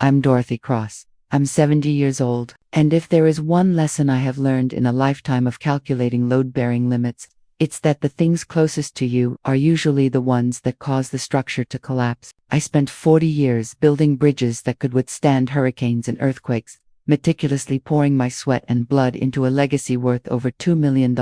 I'm Dorothy Cross. I'm 70 years old, and if there is one lesson I have learned in a lifetime of calculating load-bearing limits, it's that the things closest to you are usually the ones that cause the structure to collapse. I spent 40 years building bridges that could withstand hurricanes and earthquakes, meticulously pouring my sweat and blood into a legacy worth over $2 million.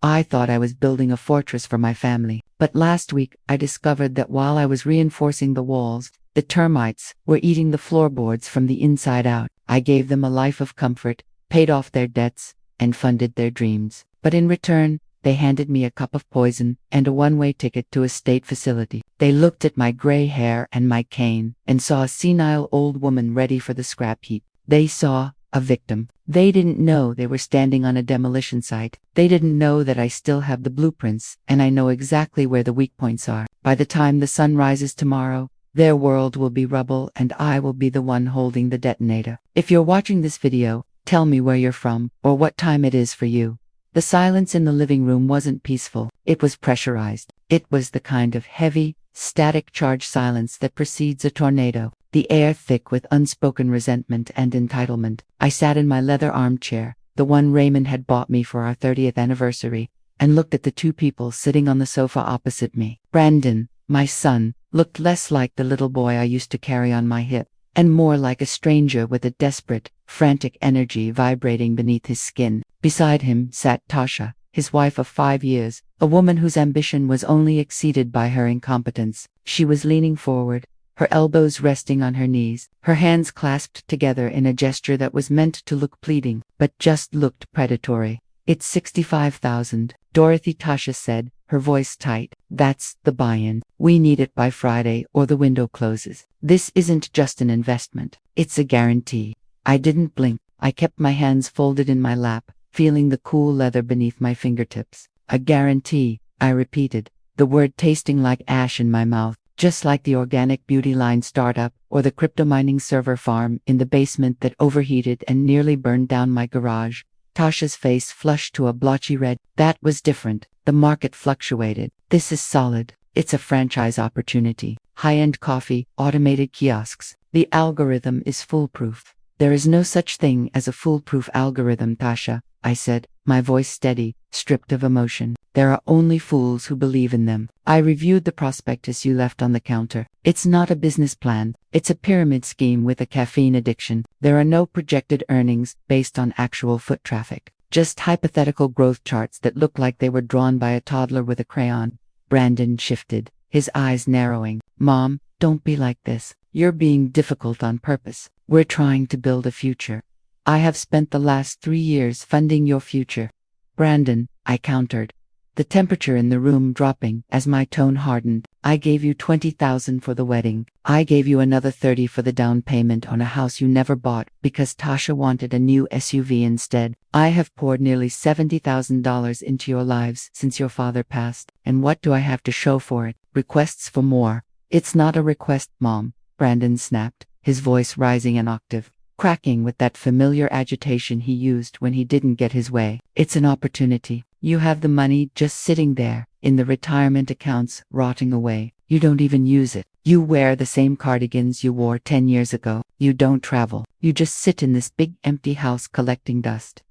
I thought I was building a fortress for my family. But last week, I discovered that while I was reinforcing the walls, the termites were eating the floorboards from the inside out. I gave them a life of comfort, paid off their debts, and funded their dreams. But in return, they handed me a cup of poison and a one-way ticket to a state facility. They looked at my gray hair and my cane and saw a senile old woman ready for the scrap heap. They saw a victim. They didn't know they were standing on a demolition site. They didn't know that I still have the blueprints, and I know exactly where the weak points are. By the time the sun rises tomorrow, their world will be rubble and I will be the one holding the detonator. If you're watching this video, tell me where you're from or what time it is for you. The silence in the living room wasn't peaceful. It was pressurized. It was the kind of heavy, static charge silence that precedes a tornado. The air thick with unspoken resentment and entitlement. I sat in my leather armchair, the one Raymond had bought me for our 30th anniversary, and looked at the two people sitting on the sofa opposite me. Brandon, my son, looked less like the little boy I used to carry on my hip, and more like a stranger with a desperate, frantic energy vibrating beneath his skin. Beside him sat Tasha, his wife of 5 years, a woman whose ambition was only exceeded by her incompetence. She was leaning forward, her elbows resting on her knees, her hands clasped together in a gesture that was meant to look pleading, but just looked predatory. It's 65,000, Dorothy, Tasha said, her voice tight. That's the buy-in. We need it by Friday or the window closes. This isn't just an investment. It's a guarantee. I didn't blink. I kept my hands folded in my lap, feeling the cool leather beneath my fingertips. A guarantee, I repeated, the word tasting like ash in my mouth. Just like the organic beauty line startup or the crypto mining server farm in the basement that overheated and nearly burned down my garage. Tasha's face flushed to a blotchy red. That was different. The market fluctuated. This is solid. It's a franchise opportunity. High-end coffee, automated kiosks. The algorithm is foolproof. There is no such thing as a foolproof algorithm, Tasha, I said, my voice steady, stripped of emotion. There are only fools who believe in them. I reviewed the prospectus you left on the counter. It's not a business plan. It's a pyramid scheme with a caffeine addiction. There are no projected earnings based on actual foot traffic. Just hypothetical growth charts that look like they were drawn by a toddler with a crayon. Brandon shifted, his eyes narrowing. Mom, don't be like this. You're being difficult on purpose. We're trying to build a future. I have spent the last 3 years funding your future. Brandon, I countered, the temperature in the room dropping as my tone hardened. I gave you $20,000 for the wedding. I gave you another $30,000 for the down payment on a house you never bought because Tasha wanted a new SUV instead. I have poured nearly $70,000 into your lives since your father passed. And what do I have to show for it? Requests for more. It's not a request, Mom, Brandon snapped, his voice rising an octave, cracking with that familiar agitation he used when he didn't get his way. It's an opportunity. You have the money just sitting there, in the retirement accounts, rotting away. You don't even use it. You wear the same cardigans you wore 10 years ago. You don't travel. You just sit in this big empty house collecting dust.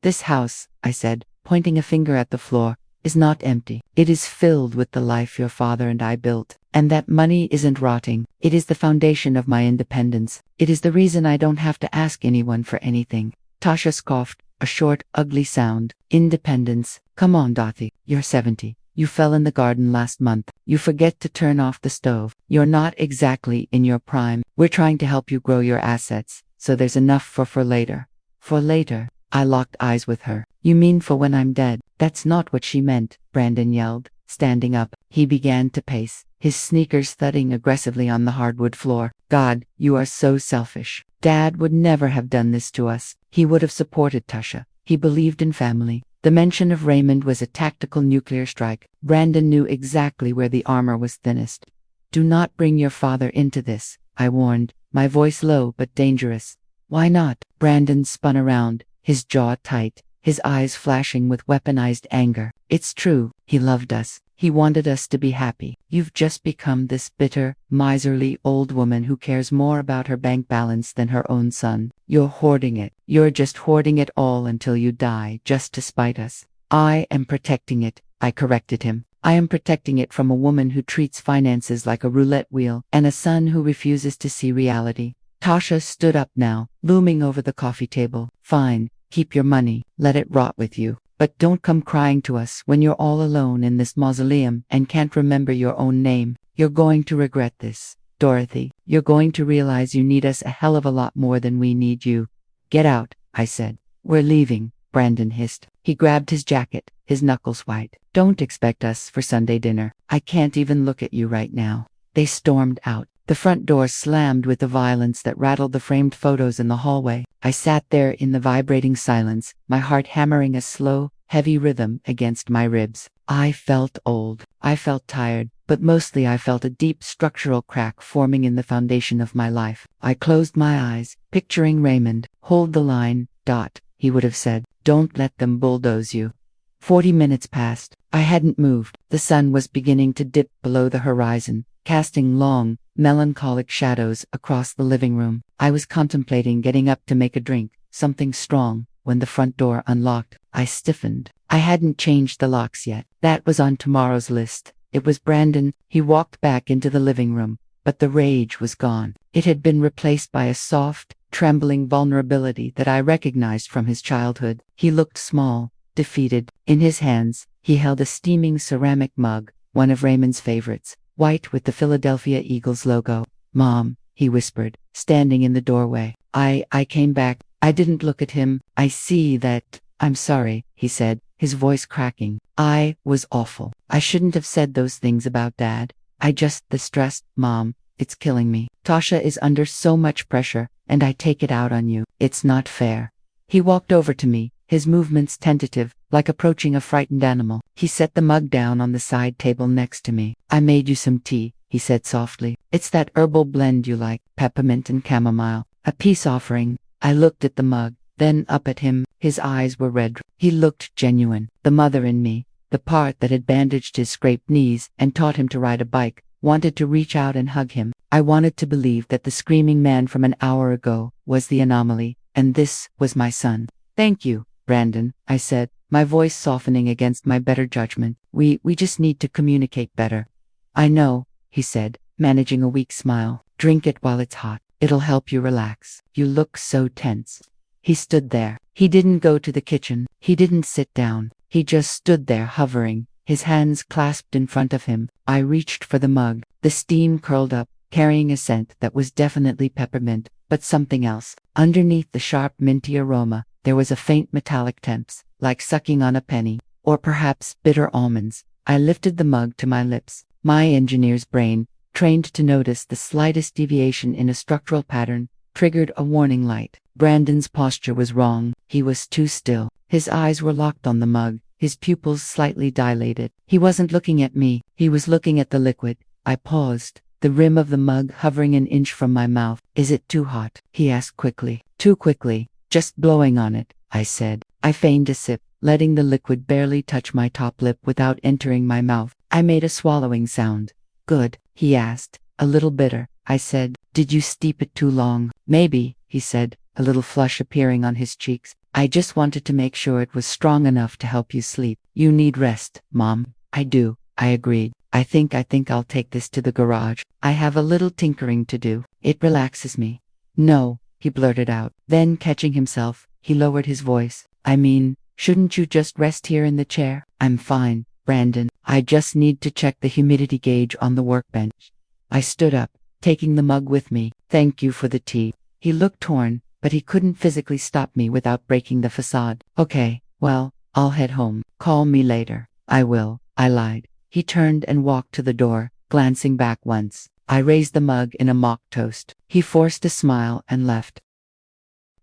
This house, I said, pointing a finger at the floor, is not empty. It is filled with the life your father and I built. And that money isn't rotting. It is the foundation of my independence. It is the reason I don't have to ask anyone for anything. Tasha scoffed, a short, ugly sound. Independence. Come on, Dorothy. You're 70. You fell in the garden last month. You forget to turn off the stove. You're not exactly in your prime. We're trying to help you grow your assets, so there's enough for later. For later. I locked eyes with her. You mean for when I'm dead? That's not what she meant, Brandon yelled, standing up. He began to pace, his sneakers thudding aggressively on the hardwood floor. God, you are so selfish. Dad would never have done this to us. He would have supported Tasha. He believed in family. The mention of Raymond was a tactical nuclear strike. Brandon knew exactly where the armor was thinnest. Do not bring your father into this, I warned, my voice low but dangerous. Why not? Brandon spun around, his jaw tight, his eyes flashing with weaponized anger. It's true, he loved us. He wanted us to be happy. You've just become this bitter, miserly old woman who cares more about her bank balance than her own son. You're hoarding it. You're just hoarding it all until you die, just to spite us. I am protecting it, I corrected him. I am protecting it from a woman who treats finances like a roulette wheel and a son who refuses to see reality. Tasha stood up now, looming over the coffee table. Fine, keep your money, let it rot with you. But don't come crying to us when you're all alone in this mausoleum and can't remember your own name. You're going to regret this, Dorothy. You're going to realize you need us a hell of a lot more than we need you. Get out, I said. We're leaving, Brandon hissed. He grabbed his jacket, his knuckles white. Don't expect us for Sunday dinner. I can't even look at you right now. They stormed out. The front door slammed with a violence that rattled the framed photos in the hallway. I sat there in the vibrating silence, my heart hammering a slow, heavy rhythm against my ribs. I felt old. I felt tired, but mostly I felt a deep structural crack forming in the foundation of my life. I closed my eyes, picturing Raymond. Hold the line, Dot, he would have said. Don't let them bulldoze you. 40 minutes passed. I hadn't moved. The sun was beginning to dip below the horizon, casting long, melancholic shadows across the living room. I was contemplating getting up to make a drink, something strong, when the front door unlocked. I stiffened. I hadn't changed the locks yet. That was on tomorrow's list. It was Brandon. He walked back into the living room, but the rage was gone. It had been replaced by a soft, trembling vulnerability that I recognized from his childhood. He looked small, defeated. In his hands, he held a steaming ceramic mug, one of Raymond's favorites, white with the Philadelphia Eagles logo. Mom, he whispered, standing in the doorway. I came back. I didn't look at him. I see that. I'm sorry, he said, his voice cracking. I was awful. I shouldn't have said those things about Dad. The stress, Mom, it's killing me. Tasha is under so much pressure, and I take it out on you. It's not fair. He walked over to me, his movements tentative, like approaching a frightened animal. He set the mug down on the side table next to me. I made you some tea, he said softly. It's that herbal blend you like, peppermint and chamomile. A peace offering. I looked at the mug, then up at him. His eyes were red. He looked genuine. The mother in me, the part that had bandaged his scraped knees and taught him to ride a bike, wanted to reach out and hug him. I wanted to believe that the screaming man from an hour ago was the anomaly, and this was my son. Thank you, Brandon, I said, my voice softening against my better judgment. We just need to communicate better. I know, he said, managing a weak smile. Drink it while it's hot. It'll help you relax. You look so tense. He stood there. He didn't go to the kitchen. He didn't sit down. He just stood there hovering, his hands clasped in front of him. I reached for the mug. The steam curled up, carrying a scent that was definitely peppermint, but something else. Underneath the sharp minty aroma, there was a faint metallic temps, like sucking on a penny, or perhaps bitter almonds. I lifted the mug to my lips. My engineer's brain, trained to notice the slightest deviation in a structural pattern, triggered a warning light. Brandon's posture was wrong. He was too still. His eyes were locked on the mug, his pupils slightly dilated. He wasn't looking at me. He was looking at the liquid. I paused, the rim of the mug hovering an inch from my mouth. Is it too hot? He asked quickly. Too quickly. Just blowing on it, I said. I feigned a sip, letting the liquid barely touch my top lip without entering my mouth. I made a swallowing sound. Good, he asked. A little bitter, I said. Did you steep it too long? Maybe, he said, a little flush appearing on his cheeks. I just wanted to make sure it was strong enough to help you sleep. You need rest, Mom. I do, I agreed. I think I'll take this to the garage. I have a little tinkering to do. It relaxes me. No, he blurted out. Then, catching himself, he lowered his voice. I mean, shouldn't you just rest here in the chair? I'm fine, Brandon. I just need to check the humidity gauge on the workbench. I stood up, taking the mug with me. Thank you for the tea. He looked torn, but he couldn't physically stop me without breaking the facade. Okay, well, I'll head home. Call me later. I will, I lied. He turned and walked to the door, glancing back once. I raised the mug in a mock toast. He forced a smile and left.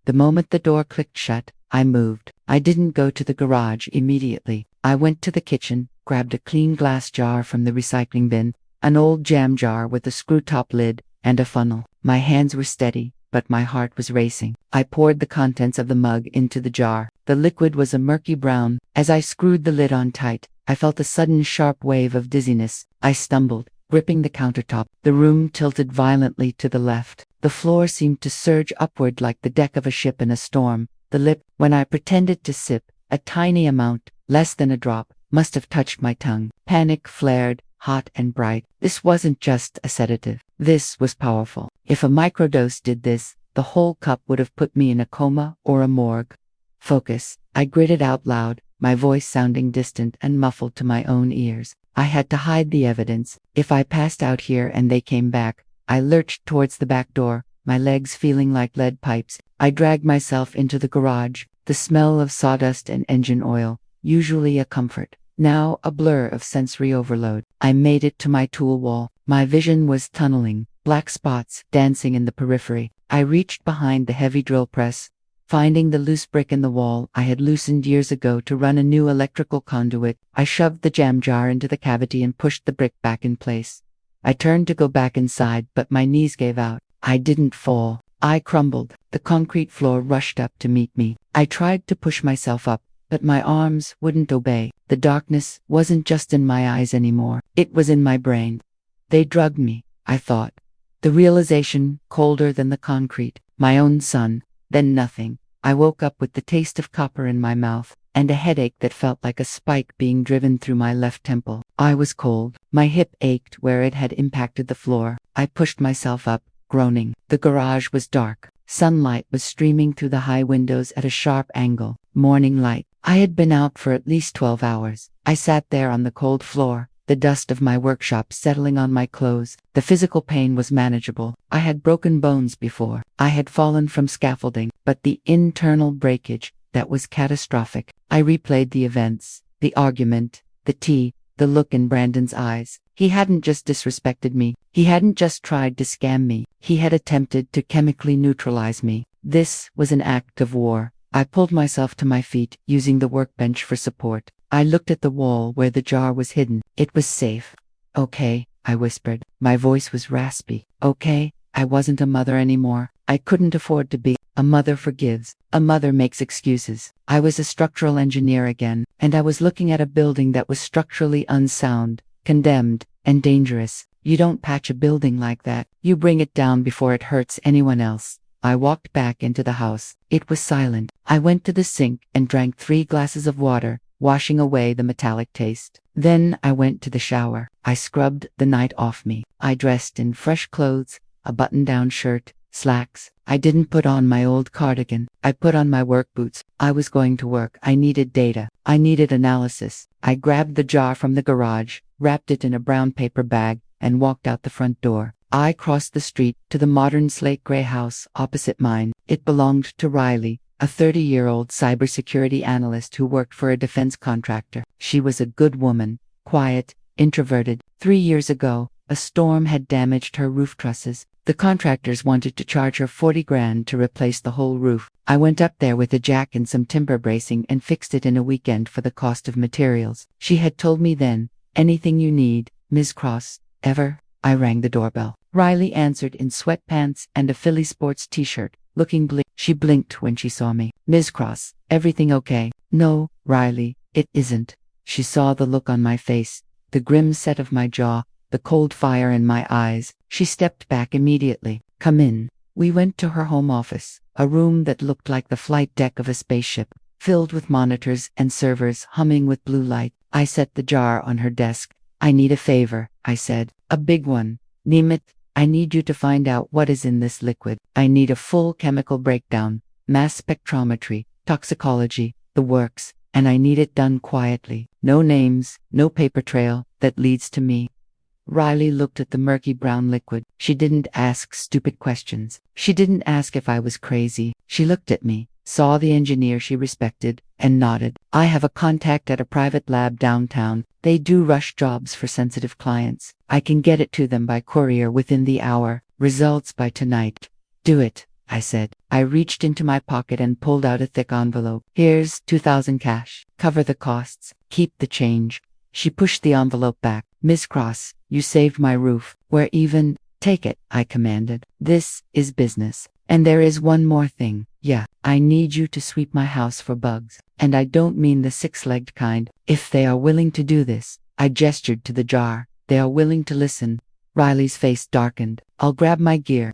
The moment the door clicked shut, I moved. I didn't go to the garage immediately. I went to the kitchen, grabbed a clean glass jar from the recycling bin, an old jam jar with a screw-top lid, and a funnel. My hands were steady, but my heart was racing. I poured the contents of the mug into the jar. The liquid was a murky brown. As I screwed the lid on tight, I felt a sudden sharp wave of dizziness. I stumbled, gripping the countertop. The room tilted violently to the left. The floor seemed to surge upward like the deck of a ship in a storm. The lip, when I pretended to sip, a tiny amount, less than a drop, must have touched my tongue. Panic flared, hot and bright. This wasn't just a sedative. This was powerful. If a microdose did this, the whole cup would have put me in a coma or a morgue. Focus, I gritted out loud, my voice sounding distant and muffled to my own ears. I had to hide the evidence. If I passed out here and they came back, I lurched towards the back door, my legs feeling like lead pipes. I dragged myself into the garage, the smell of sawdust and engine oil, usually a comfort, now a blur of sensory overload. I made it to my tool wall. My vision was tunneling, black spots dancing in the periphery. I reached behind the heavy drill press, finding the loose brick in the wall I had loosened years ago to run a new electrical conduit. I shoved the jam jar into the cavity and pushed the brick back in place. I turned to go back inside, but my knees gave out. I didn't fall. I crumbled. The concrete floor rushed up to meet me. I tried to push myself up, but my arms wouldn't obey. The darkness wasn't just in my eyes anymore. It was in my brain. They drugged me, I thought. The realization, colder than the concrete, my own son, then nothing. I woke up with the taste of copper in my mouth, and a headache that felt like a spike being driven through my left temple. I was cold. My hip ached where it had impacted the floor. I pushed myself up, groaning. The garage was dark. Sunlight was streaming through the high windows at a sharp angle. Morning light. I had been out for at least 12 hours. I sat there on the cold floor, the dust of my workshop settling on my clothes. The physical pain was manageable. I had broken bones before. I had fallen from scaffolding, but the internal breakage, that was catastrophic. I replayed the events, the argument, the tea, the look in Brandon's eyes. He hadn't just disrespected me. He hadn't just tried to scam me. He had attempted to chemically neutralize me. This was an act of war. I pulled myself to my feet, using the workbench for support. I looked at the wall where the jar was hidden. It was safe. Okay, I whispered. My voice was raspy. Okay, I wasn't a mother anymore. I couldn't afford to be. A mother forgives. A mother makes excuses. I was a structural engineer again, and I was looking at a building that was structurally unsound, condemned, and dangerous. You don't patch a building like that. You bring it down before it hurts anyone else. I walked back into the house. It was silent. I went to the sink and drank 3 glasses of water, washing away the metallic taste. Then I went to the shower. I scrubbed the night off me. I dressed in fresh clothes, a button-down shirt, slacks. I didn't put on my old cardigan. I put on my work boots. I was going to work. I needed data. I needed analysis. I grabbed the jar from the garage, wrapped it in a brown paper bag, and walked out the front door. I crossed the street to the modern slate gray house opposite mine. It belonged to Riley, a 30-year-old cybersecurity analyst who worked for a defense contractor. She was a good woman, quiet, introverted. 3 years ago, a storm had damaged her roof trusses. The contractors wanted to charge her 40 grand to replace the whole roof. I went up there with a jack and some timber bracing and fixed it in a weekend for the cost of materials. She had told me then, "Anything you need, Ms. Cross, ever?" I rang the doorbell. Riley answered in sweatpants and a Philly sports t-shirt, looking bleak. She blinked when she saw me. "Ms. Cross, everything okay?" "No, Riley, it isn't." She saw the look on my face, the grim set of my jaw, the cold fire in my eyes. She stepped back immediately. "Come in." We went to her home office, a room that looked like the flight deck of a spaceship, filled with monitors and servers humming with blue light. I set the jar on her desk. "I need a favor," I said. "A big one. Name it. I need you to find out what is in this liquid. I need a full chemical breakdown, mass spectrometry, toxicology, the works, and I need it done quietly. No names, no paper trail that leads to me." Riley looked at the murky brown liquid. She didn't ask stupid questions. She didn't ask if I was crazy. She looked at me, saw the engineer she respected, and nodded. "I have a contact at a private lab downtown. They do rush jobs for sensitive clients. I can get it to them by courier within the hour. Results by tonight." "Do it," I said. I reached into my pocket and pulled out a thick envelope. "Here's 2,000 cash. Cover the costs. Keep the change." She pushed the envelope back. "Miss Cross, you saved my roof. We're even." "Take it," I commanded. "This is business." And there is one more thing. Yeah, I need you to sweep my house for bugs. And I don't mean the six-legged kind. If they are willing to do this, I gestured to the jar. They are willing to listen. Riley's face darkened. I'll grab my gear.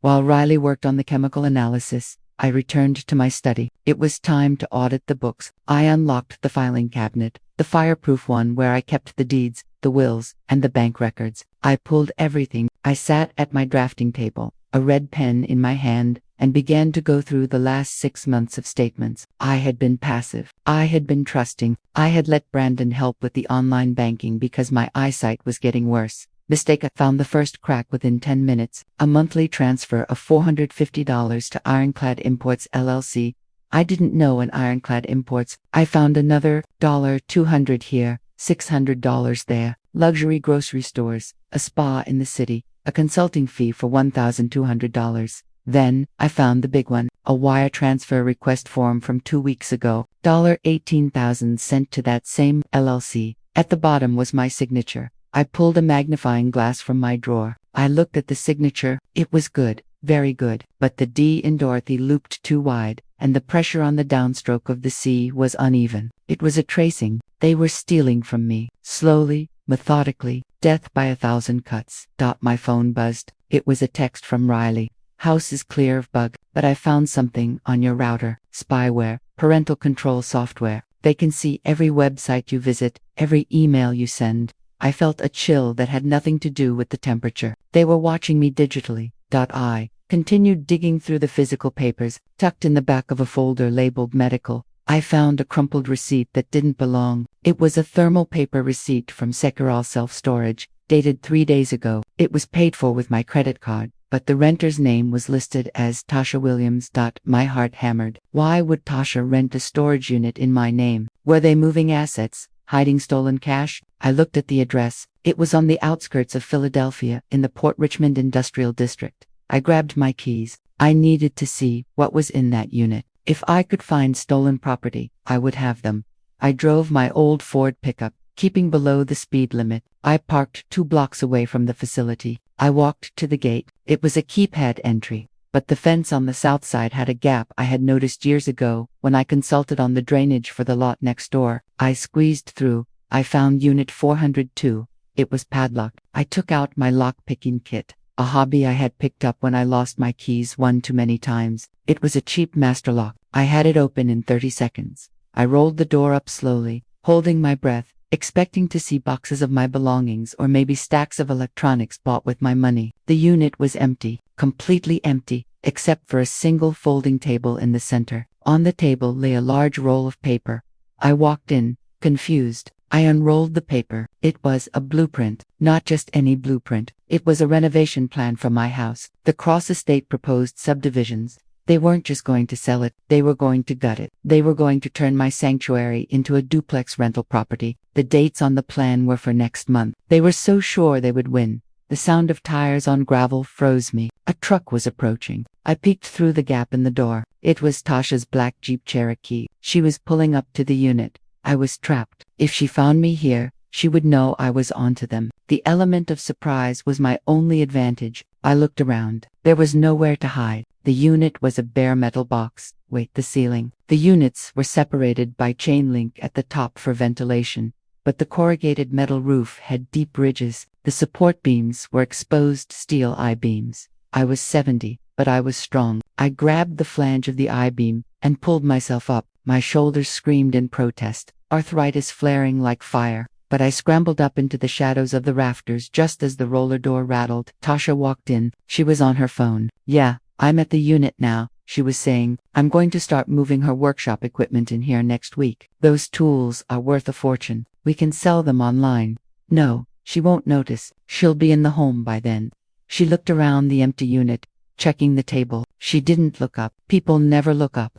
While Riley worked on the chemical analysis, I returned to my study. It was time to audit the books. I unlocked the filing cabinet, the fireproof one where I kept the deeds, the wills, and the bank records. I pulled everything. I sat at my drafting table, a red pen in my hand, and began to go through the last 6 months of statements. I had been passive. I had been trusting. I had let Brandon help with the online banking because my eyesight was getting worse. Mistake. I found the first crack within 10 minutes, a monthly transfer of $450 to Ironclad Imports LLC. I didn't know an Ironclad Imports. I found another $200 here, $600 there, luxury grocery stores, a spa in the city, a consulting fee for $1,200. Then, I found the big one, a wire transfer request form from 2 weeks ago, $18,000 sent to that same LLC. At the bottom was my signature. I pulled a magnifying glass from my drawer. I looked at the signature. It was good, very good, but the D in Dorothy looped too wide, and the pressure on the downstroke of the C was uneven. It was a tracing. They were stealing from me, slowly, methodically, death by 1,000 cuts. My phone buzzed. It was a text from Riley. House is clear of bug, but I found something on your router. Spyware, parental control software. They can see every website you visit, every email you send. I felt a chill that had nothing to do with the temperature. They were watching me digitally. I continued digging through the physical papers, tucked in the back of a folder labeled medical. I found a crumpled receipt that didn't belong. It was a thermal paper receipt from Secural Self-Storage, dated 3 days ago. It was paid for with my credit card, but the renter's name was listed as Tasha Williams. My heart hammered. Why would Tasha rent a storage unit in my name? Were they moving assets? Hiding stolen cash? I looked at the address. It was on the outskirts of Philadelphia, in the Port Richmond Industrial District. I grabbed my keys. I needed to see what was in that unit. If I could find stolen property, I would have them. I drove my old Ford pickup, keeping below the speed limit. I parked 2 blocks away from the facility. I walked to the gate. It was a keypad entry, but the fence on the south side had a gap I had noticed years ago when I consulted on the drainage for the lot next door. I squeezed through. I found Unit 402. It was padlocked. I took out my lock-picking kit, a hobby I had picked up when I lost my keys one too many times. It was a cheap master lock. I had it open in 30 seconds. I rolled the door up slowly, holding my breath, expecting to see boxes of my belongings or maybe stacks of electronics bought with my money. The unit was empty, completely empty, except for a single folding table in the center. On the table lay a large roll of paper. I walked in, confused. I unrolled the paper. It was a blueprint, not just any blueprint. It was a renovation plan for my house. The Cross estate proposed subdivisions. They weren't just going to sell it, they were going to gut it. They were going to turn my sanctuary into a duplex rental property. The dates on the plan were for next month. They were so sure they would win. The sound of tires on gravel froze me. A truck was approaching. I peeked through the gap in the door. It was Tasha's black Jeep Cherokee. She was pulling up to the unit. I was trapped. If she found me here, she would know I was onto them. The element of surprise was my only advantage. I looked around. There was nowhere to hide. The unit was a bare metal box. The ceiling. The units were separated by chain link at the top for ventilation, but the corrugated metal roof had deep ridges. The support beams were exposed steel I-beams. I was 70, but I was strong. I grabbed the flange of the I-beam and pulled myself up. My shoulders screamed in protest, arthritis flaring like fire. But I scrambled up into the shadows of the rafters just as the roller door rattled. Tasha walked in. She was on her phone. "Yeah, I'm at the unit now," she was saying. "I'm going to start moving her workshop equipment in here next week. Those tools are worth a fortune. We can sell them online." "No, she won't notice. She'll be in the home by then." She looked around the empty unit, checking the table. She didn't look up. People never look up.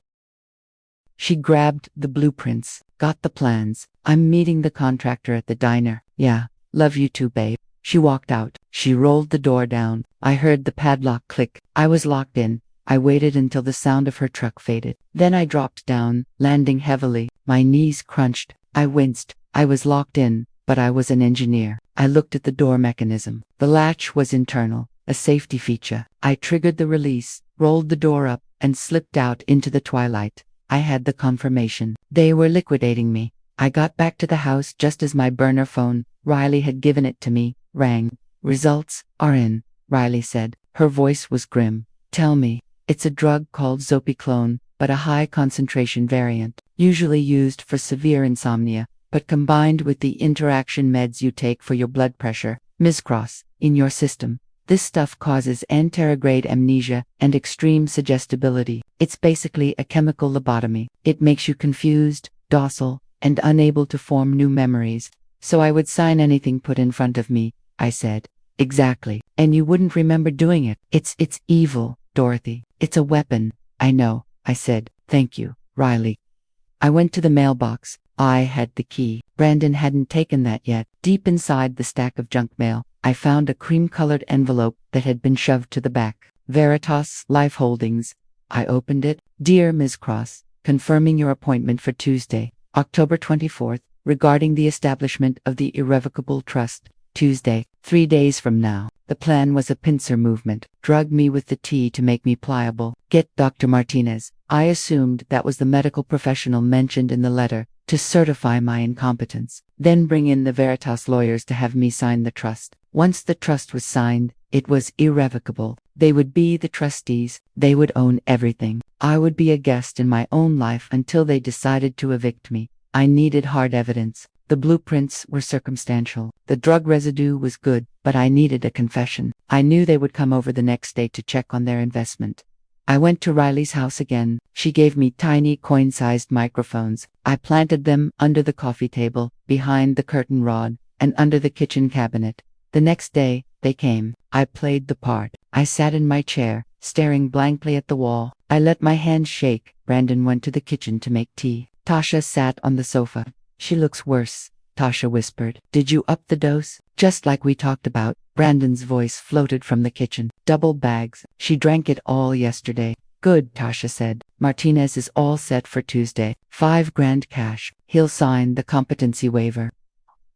She grabbed the blueprints, got the plans. "I'm meeting the contractor at the diner." "Yeah, love you too, babe." She walked out. She rolled the door down. I heard the padlock click. I was locked in. I waited until the sound of her truck faded. Then I dropped down, landing heavily. My knees crunched. I winced. I was locked in, but I was an engineer. I looked at the door mechanism. The latch was internal. a safety feature. I triggered the release, rolled the door up, and slipped out into the twilight. I had the confirmation. They were liquidating me. I got back to the house just as my burner phone, Riley had given it to me, rang. Results are in, Riley said. Her voice was grim. Tell me. It's a drug called zopiclone, but a high concentration variant, usually used for severe insomnia, but combined with the interaction meds you take for your blood pressure, Ms. Cross, in your system. This stuff causes anterograde amnesia and extreme suggestibility. It's basically a chemical lobotomy. It makes you confused, docile, and unable to form new memories. So I would sign anything put in front of me, I said. Exactly. And you wouldn't remember doing it. It's evil, Dorothy. It's a weapon. I know, I said. Thank you, Riley. I went to the mailbox. I had the key. Brandon hadn't taken that yet. Deep inside the stack of junk mail, I found a cream-colored envelope that had been shoved to the back. Veritas Life Holdings. I opened it. Dear Ms. Cross, confirming your appointment for Tuesday, October 24th, regarding the establishment of the irrevocable trust. Tuesday, 3 days from now. The plan was a pincer movement. Drug me with the tea to make me pliable. Get Dr. Martinez. I assumed that was the medical professional mentioned in the letter, to certify my incompetence. Then bring in the Veritas lawyers to have me sign the trust. Once the trust was signed, it was irrevocable. They would be the trustees. They would own everything. I would be a guest in my own life until they decided to evict me. I needed hard evidence. The blueprints were circumstantial. The drug residue was good, but I needed a confession. I knew they would come over the next day to check on their investment. I went to Riley's house again. She gave me tiny coin-sized microphones. I planted them under the coffee table, behind the curtain rod, and under the kitchen cabinet. The next day, they came. I played the part. I sat in my chair, staring blankly at the wall. I let my hands shake. Brandon went to the kitchen to make tea. Tasha sat on the sofa. She looks worse, Tasha whispered. Did you up the dose? Just like we talked about. Brandon's voice floated from the kitchen. Double bags. She drank it all yesterday. Good, Tasha said. Martinez is all set for Tuesday. $5,000 cash. He'll sign the competency waiver.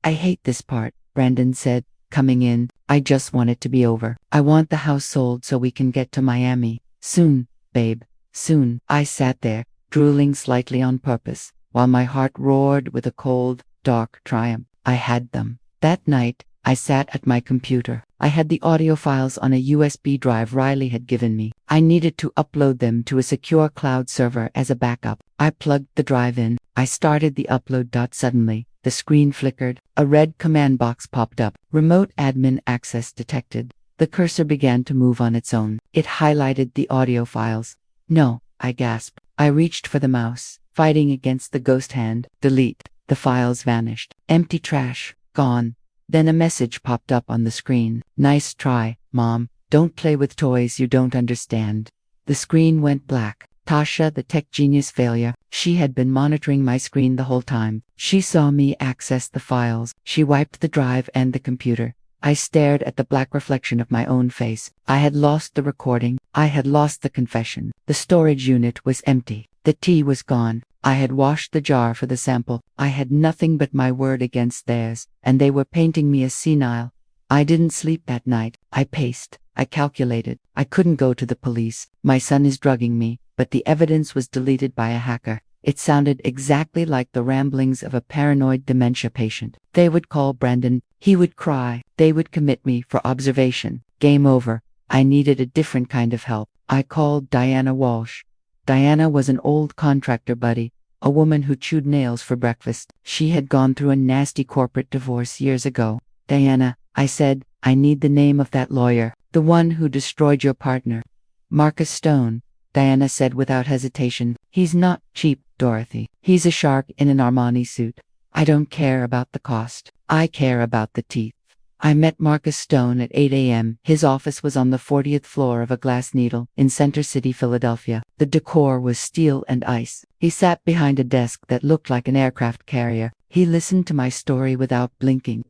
I hate this part, Brandon said, coming in. I just want it to be over. I want the house sold so we can get to Miami. Soon, babe. Soon. I sat there, drooling slightly on purpose, while my heart roared with a cold, dark triumph. I had them. That night, I sat at my computer. I had the audio files on a USB drive Riley had given me. I needed to upload them to a secure cloud server as a backup. I plugged the drive in. I started the upload. Suddenly, the screen flickered. A red command box popped up. Remote admin access detected. The cursor began to move on its own. It highlighted the audio files. No, I gasped. I reached for the mouse, fighting against the ghost hand. Delete. The files vanished. Empty trash. Gone. Then a message popped up on the screen. Nice try, Mom. Don't play with toys you don't understand. The screen went black. Tasha, the tech genius failure. She had been monitoring my screen the whole time. She saw me access the files. She wiped the drive and the computer. I stared at the black reflection of my own face. I had lost the recording. I had lost the confession. The storage unit was empty. The tea was gone. I had washed the jar for the sample. I had nothing but my word against theirs, and they were painting me as senile. I didn't sleep that night. I paced. I calculated. I couldn't go to the police. My son is drugging me, but the evidence was deleted by a hacker. It sounded exactly like the ramblings of a paranoid dementia patient. They would call Brandon. He would cry. They would commit me for observation. Game over. I needed a different kind of help. I called Diana Walsh. Diana was an old contractor buddy, a woman who chewed nails for breakfast. She had gone through a nasty corporate divorce years ago. Diana, I said, I need the name of that lawyer, the one who destroyed your partner. Marcus Stone, Diana said without hesitation. He's not cheap, Dorothy. He's a shark in an Armani suit. I don't care about the cost. I care about the teeth. I met Marcus Stone at 8 a.m. His office was on the 40th floor of a Glass Needle in Center City, Philadelphia. The decor was steel and ice. He sat behind a desk that looked like an aircraft carrier. He listened to my story without blinking.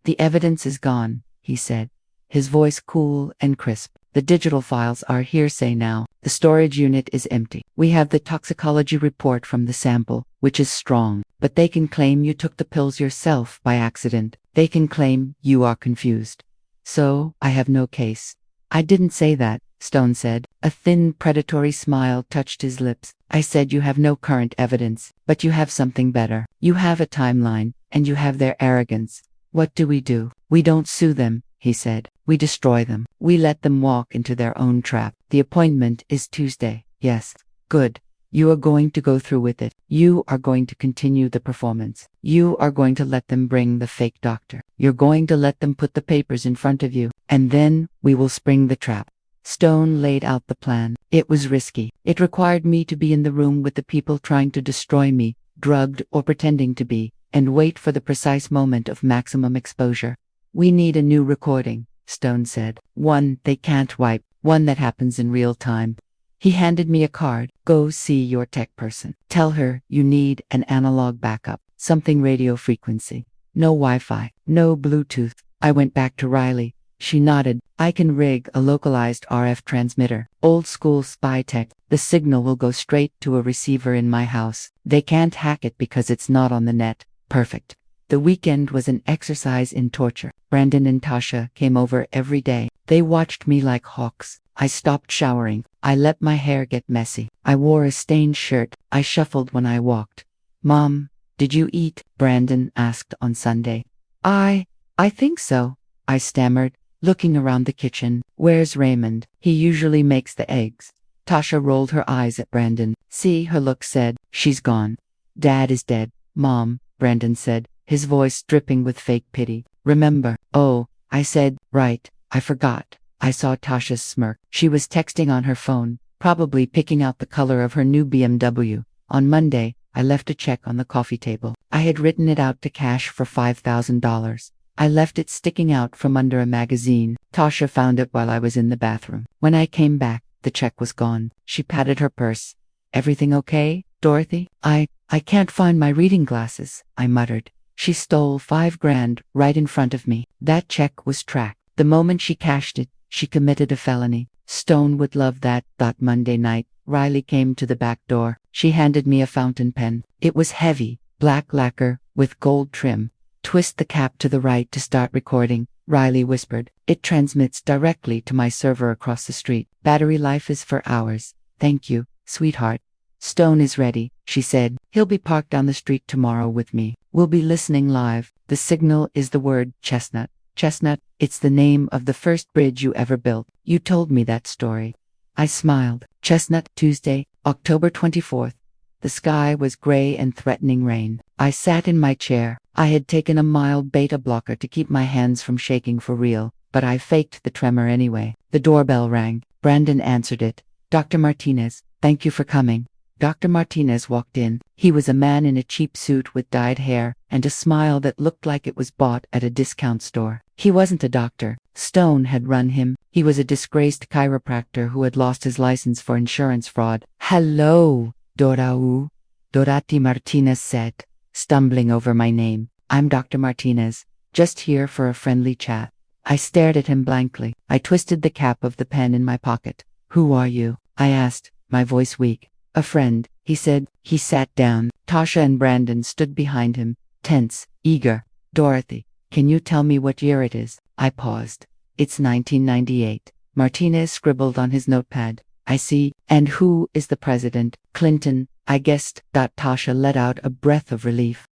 The evidence is gone, he said, his voice cool and crisp. The digital files are hearsay now. The storage unit is empty. We have the toxicology report from the sample, which is strong, but they can claim you took the pills yourself by accident. They can claim you are confused. So, I have no case. I didn't say that, Stone said. A thin, predatory smile touched his lips. I said you have no current evidence, but you have something better. You have a timeline, and you have their arrogance. What do? We don't sue them, he said. We destroy them. We let them walk into their own trap. The appointment is Tuesday. Yes. Good. You are going to go through with it. You are going to continue the performance. You are going to let them bring the fake doctor. You're going to let them put the papers in front of you, and then we will spring the trap. Stone laid out the plan. It was risky. It required me to be in the room with the people trying to destroy me, drugged or pretending to be, and wait for the precise moment of maximum exposure. We need a new recording, Stone said. One they can't wipe, one that happens in real time. He handed me a card. Go see your tech person. Tell her you need an analog backup, something radio frequency. No Wi-Fi, no Bluetooth. I went back to Riley. She nodded. I can rig a localized RF transmitter. Old school spy tech. The signal will go straight to a receiver in my house. They can't hack it because it's not on the net. Perfect. The weekend was an exercise in torture. Brandon and Tasha came over every day. They watched me like hawks. I stopped showering. I let my hair get messy. I wore a stained shirt. I shuffled when I walked. Mom, did you eat? Brandon asked on Sunday. I think so, I stammered, looking around the kitchen. Where's Raymond? He usually makes the eggs. Tasha rolled her eyes at Brandon. See, her look said, she's gone. Dad is dead, Mom, Brandon said, his voice dripping with fake pity. Remember? Oh, I said, right, I forgot. I saw Tasha's smirk. She was texting on her phone, probably picking out the color of her new BMW. On Monday, I left a check on the coffee table. I had written it out to cash for $5,000. I left it sticking out from under a magazine. Tasha found it while I was in the bathroom. When I came back, the check was gone. She patted her purse. Everything okay, Dorothy? I can't find my reading glasses, I muttered. She stole $5,000 right in front of me. That check was tracked. The moment she cashed it, she committed a felony. Stone would love that. That Monday night, Riley came to the back door. She handed me a fountain pen. It was heavy, black lacquer, with gold trim. Twist the cap to the right to start recording, Riley whispered. It transmits directly to my server across the street. Battery life is for hours. Thank you, sweetheart. Stone is ready, she said. He'll be parked down the street tomorrow with me. We'll be listening live. The signal is the word chestnut. Chestnut, it's the name of the first bridge you ever built. You told me that story. I smiled. Chestnut, Tuesday, October 24th. The sky was gray and threatening rain. I sat in my chair. I had taken a mild beta blocker to keep my hands from shaking for real, but I faked the tremor anyway. The doorbell rang. Brandon answered it. Dr. Martinez, thank you for coming. Dr. Martinez walked in. He was a man in a cheap suit with dyed hair and a smile that looked like it was bought at a discount store. He wasn't a doctor. Stone had run him. He was a disgraced chiropractor who had lost his license for insurance fraud. Hello, Dorothy Martinez said, stumbling over my name. I'm Dr. Martinez, just here for a friendly chat. I stared at him blankly. I twisted the cap of the pen in my pocket. Who are you? I asked, my voice weak. A friend, he said. He sat down. Tasha and Brandon stood behind him, tense, eager. Dorothy, can you tell me what year it is? I paused. It's 1998. Martinez scribbled on his notepad. I see. And who is the president? Clinton, I guessed. Tasha let out a breath of relief.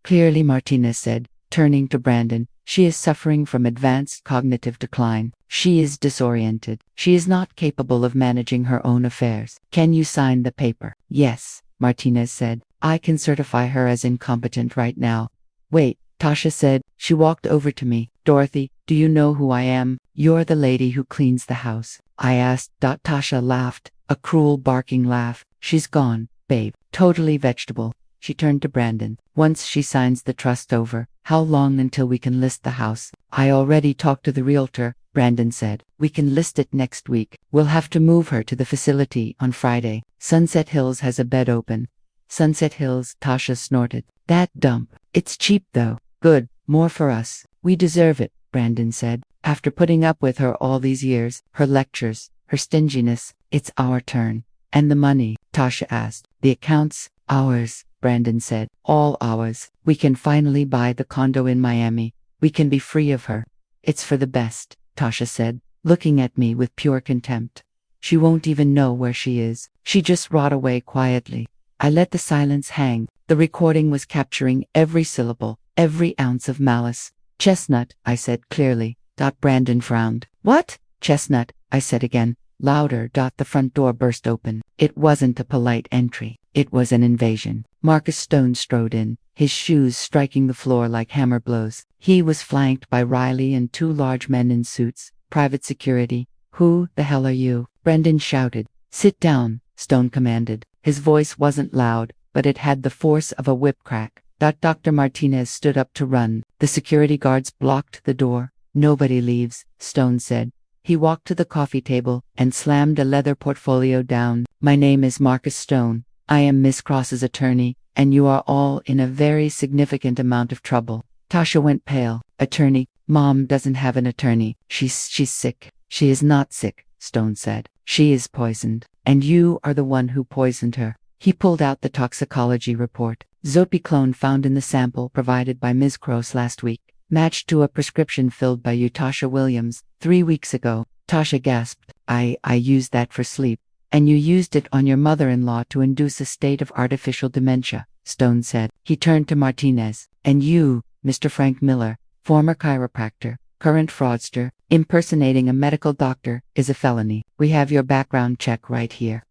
Clearly, Martinez said, turning to Brandon. She is suffering from advanced cognitive decline. She is disoriented. She is not capable of managing her own affairs. Can you sign the paper? Yes, Martinez said. I can certify her as incompetent right now. Wait, Tasha said. She walked over to me. Dorothy, do you know who I am? You're the lady who cleans the house. I asked. Tasha laughed, a cruel barking laugh. She's gone, babe. Totally vegetable. She turned to Brandon. Once she signs the trust over, how long until we can list the house? I already talked to the realtor, Brandon said. We can list it next week. We'll have to move her to the facility on Friday. Sunset Hills has a bed open. Sunset Hills, Tasha snorted. That dump. It's cheap though. Good, more for us. We deserve it, Brandon said. After putting up with her all these years, her lectures, her stinginess, it's our turn. And the money? Tasha asked. The accounts? Ours, Brandon said. All ours. We can finally buy the condo in Miami. We can be free of her. It's for the best, Tasha said. looking at me with pure contempt. She won't even know where she is. She just rot away quietly. I let the silence hang. The recording was capturing every syllable, every ounce of malice. Chestnut, I said clearly. Brandon frowned. What? Chestnut, I said again, louder. The front door burst open. It wasn't a polite entry. It was an invasion. Marcus Stone strode in, his shoes striking the floor like hammer blows. He was flanked by Riley and two large men in suits, private security. Who the hell are you? Brendan shouted. Sit down, Stone commanded. His voice wasn't loud, but it had the force of a whip crack. Dr. Martinez stood up to run. The security guards blocked the door. Nobody leaves, Stone said. He walked to the coffee table and slammed a leather portfolio down. My name is Marcus Stone. I am Miss Cross's attorney, and you are all in a very significant amount of trouble. Tasha went pale. Attorney? Mom doesn't have an attorney. She's sick. She is not sick, Stone said. She is poisoned. And you are the one who poisoned her. He pulled out the toxicology report. Zopiclone found in the sample provided by Ms. Cross last week matched to a prescription filled by you, Tasha Williams, 3 weeks ago. Tasha gasped. I used that for sleep. And you used it on your mother-in-law to induce a state of artificial dementia, Stone said. He turned to Martinez. And you, Mr. Frank Miller, former chiropractor, current fraudster, impersonating a medical doctor, is a felony. We have your background check right here.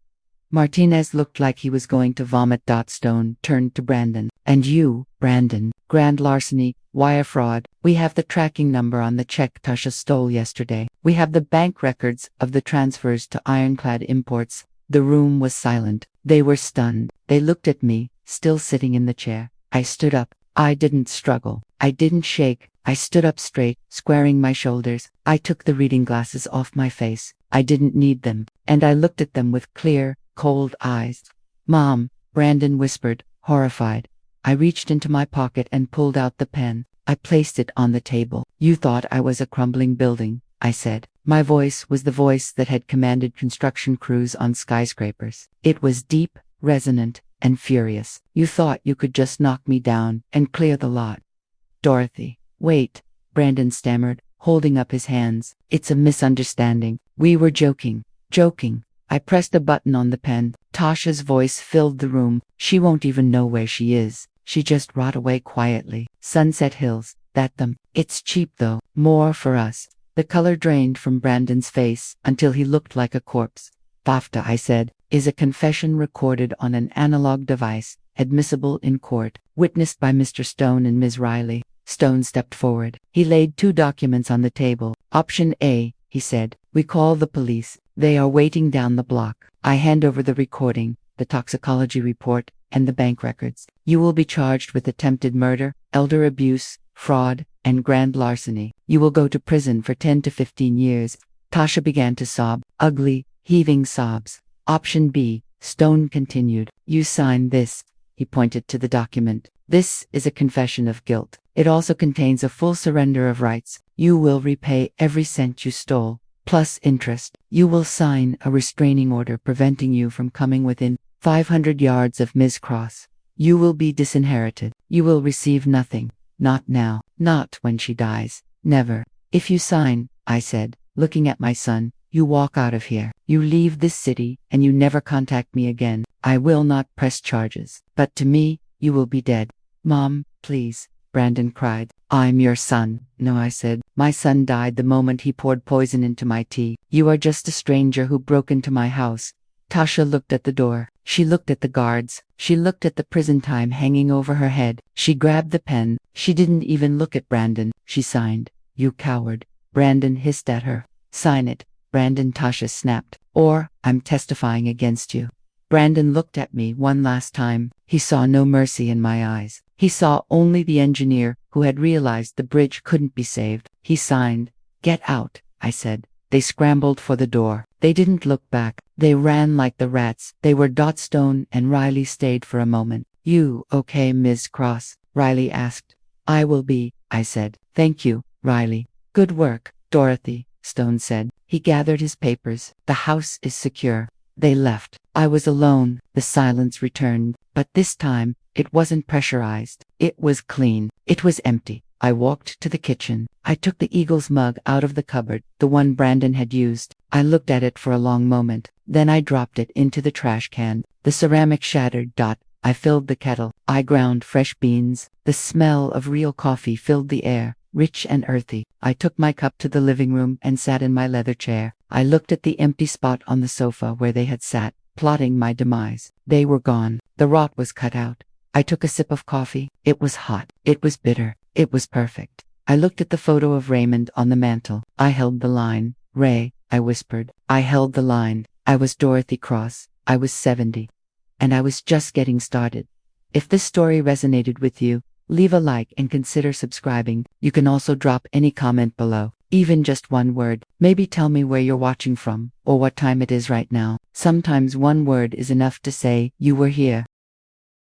Martinez looked like he was going to vomit. Stone turned to Brandon. And you, Brandon, grand larceny, wire fraud. We have the tracking number on the check Tasha stole yesterday. We have the bank records of the transfers to Ironclad Imports. The room was silent. They were stunned. They looked at me, still sitting in the chair. I stood up. I didn't struggle. I didn't shake. I stood up straight, squaring my shoulders. I took the reading glasses off my face. I didn't need them. And I looked at them with clear, cold eyes. Mom, Brandon whispered, horrified. I reached into my pocket and pulled out the pen. I placed it on the table. You thought I was a crumbling building, I said. My voice was the voice that had commanded construction crews on skyscrapers. It was deep, resonant, and furious. You thought you could just knock me down and clear the lot. Dorothy. Wait, Brandon stammered, holding up his hands. It's a misunderstanding. We were joking. Joking. I pressed a button on the pen. Tasha's voice filled the room. She won't even know where she is. She just rot away quietly. Sunset Hills. That them. It's cheap though. More for us. The color drained from Brandon's face until he looked like a corpse. BAFTA, I said, is a confession recorded on an analog device, admissible in court, witnessed by Mr. Stone and Ms. Riley. Stone stepped forward. He laid 2 documents on the table. Option A, he said. We call the police. They are waiting down the block. I hand over the recording, the toxicology report, and the bank records. You will be charged with attempted murder, elder abuse, fraud, and grand larceny. You will go to prison for 10 to 15 years. Tasha began to sob, ugly, heaving sobs. Option B, Stone continued. You sign this. He pointed to the document. This is a confession of guilt. It also contains a full surrender of rights. You will repay every cent you stole, plus interest. You will sign a restraining order preventing you from coming within 500 yards of Ms. Cross. You will be disinherited. You will receive nothing. Not now. Not when she dies. Never. If you sign, I said, looking at my son, you walk out of here. You leave this city, and you never contact me again. I will not press charges. But to me, you will be dead. Mom, please, Brandon cried. I'm your son. No, I said. My son died the moment he poured poison into my tea. You are just a stranger who broke into my house. Tasha looked at the door. She looked at the guards. She looked at the prison time hanging over her head. She grabbed the pen. She didn't even look at Brandon. She signed. You coward. Brandon hissed at her. Sign it. Brandon, Tasha snapped. Or, I'm testifying against you. Brandon looked at me one last time. He saw no mercy in my eyes. He saw only the engineer who had realized the bridge couldn't be saved. He signed. Get out, I said. They scrambled for the door. They didn't look back. They ran like the rats. They were Stone and Riley stayed for a moment. You okay, Ms. Cross? Riley asked. I will be, I said. Thank you, Riley. Good work, Dorothy, Stone said. He gathered his papers. The house is secure. They left. I was alone. The silence returned. But this time, it wasn't pressurized. It was clean. It was empty. I walked to the kitchen. I took the Eagles mug out of the cupboard, the one Brandon had used. I looked at it for a long moment. Then I dropped it into the trash can. The ceramic shattered. I filled the kettle. I ground fresh beans. The smell of real coffee filled the air, rich and earthy. I took my cup to the living room and sat in my leather chair. I looked at the empty spot on the sofa where they had sat, plotting my demise. They were gone. The rot was cut out. I took a sip of coffee. It was hot. It was bitter. It was perfect. I looked at the photo of Raymond on the mantel. I held the line. Ray, I whispered. I held the line. I was Dorothy Cross. I was 70. And I was just getting started. If this story resonated with you, leave a like and consider subscribing. You can also drop any comment below, even just one word. Maybe tell me where you're watching from, or what time it is right now. Sometimes one word is enough to say, you were here.